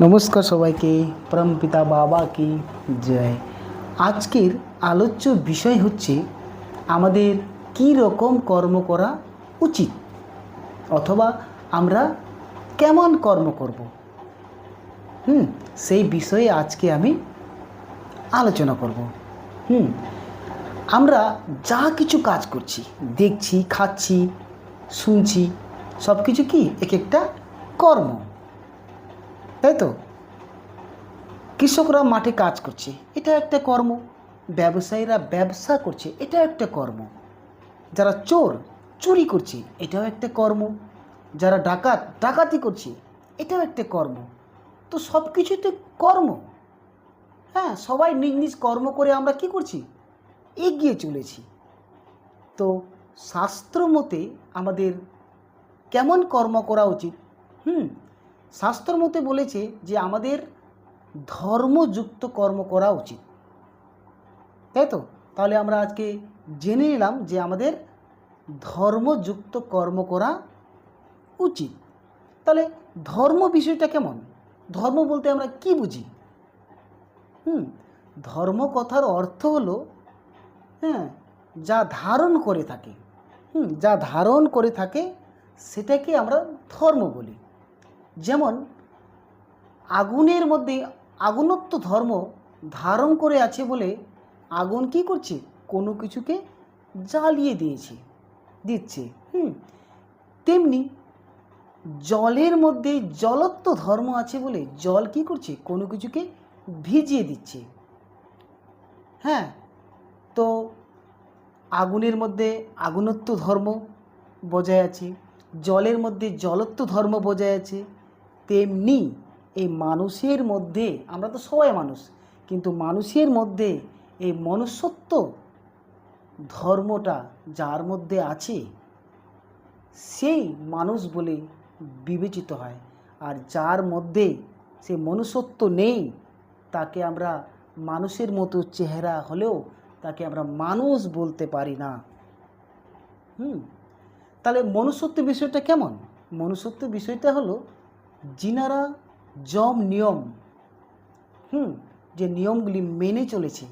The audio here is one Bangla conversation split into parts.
নমস্কার সবাইকে। পরমপিতা বাবা কি জয়। আজকের আলোচ্য বিষয় হচ্ছে আমাদের কী রকম কর্ম করা উচিত, অথবা আমরা কেমন কর্ম করব। সেই বিষয়ে আজকে আমি আলোচনা করব। আমরা যা কিছু কাজ করছি, দেখছি, খাচ্ছি, শুনছি, সব কিছু কি এক একটা কর্ম, তাই তো? কৃষকরা মাঠে কাজ করছে, এটা একটা কর্ম। ব্যবসায়ীরা ব্যবসা করছে, এটা একটা কর্ম। যারা চোর চুরি করছে, এটাও একটা কর্ম। যারা ডাকাত ডাকাতি করছে, এটাও একটা কর্ম। তো সব কিছুতে কর্ম। হ্যাঁ, সবাই নিজ নিজ কর্ম করে আমরা কি করছি, এগিয়ে চলেছি। তো শাস্ত্র মতে আমাদের কেমন কর্ম করা উচিত? শাস্ত্র মতে বলেছে যে আমাদের ধর্মযুক্ত কর্ম করা উচিত, তাই তো? তাহলে আমরা আজকে জেনে নিলাম যে আমাদের ধর্মযুক্ত কর্ম করা উচিত। তাহলে ধর্ম বিষয়টা কেমন? ধর্ম বলতে আমরা কি বুঝি? ধর্ম কথার অর্থ হলো যা ধারণ করে থাকে, যা ধারণ করে থাকে সেটাকে আমরা ধর্ম বলি। যেমন আগুনের মধ্যে আগুনত্ব ধর্ম ধারণ করে আছে বলে আগুন কি করছে, কোনো কিছুকে জ্বালিয়ে দিচ্ছে। তেমনি জলের মধ্যে জলত্ব ধর্ম আছে বলে জল কি করছে, কোনো কিছুকে ভিজিয়ে দিচ্ছে। তো আগুনের মধ্যে আগুনত্ব ধর্ম বজায় আছে, জলের মধ্যে জলত্ব ধর্ম বজায় আছে। তেমনি এই মানুষের মধ্যে, আমরা তো সবাই মানুষ, কিন্তু মানুষের মধ্যে এই মনুষ্যত্ব ধর্মটা যার মধ্যে আছে সেই মানুষ বলে বিবেচিত হয়। আর যার মধ্যে সে মনুষ্যত্ব নেই, তাকে আমরা মানুষের মতো চেহারা হলেও তাকে আমরা মানুষ বলতে পারি না। তাহলে মনুষ্যত্ব বিষয়টা কেমন? মনুষ্যত্ব বিষয়টা হলো যিনারা নিয়ম যে নিয়মগুলি মেনে চলেছে,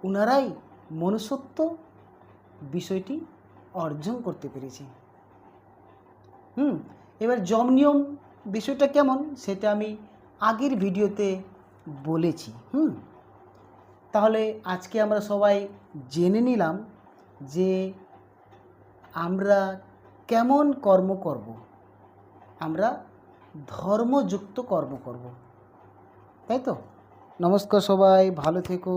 ওনারাই মনুষ্যত্ব বিষয়টি অর্জন করতে পেরেছে। এবার নিয়ম বিষয়টা কেমন সেটা আমি আগের ভিডিওতে বলেছি। তাহলে আজকে আমরা সবাই জেনে নিলাম যে আমরা কেমন কর্ম করব। আমরা ধর্মযুক্ত কর্ম করব, তাই তো? নমস্কার সবাই, ভালো থেকো।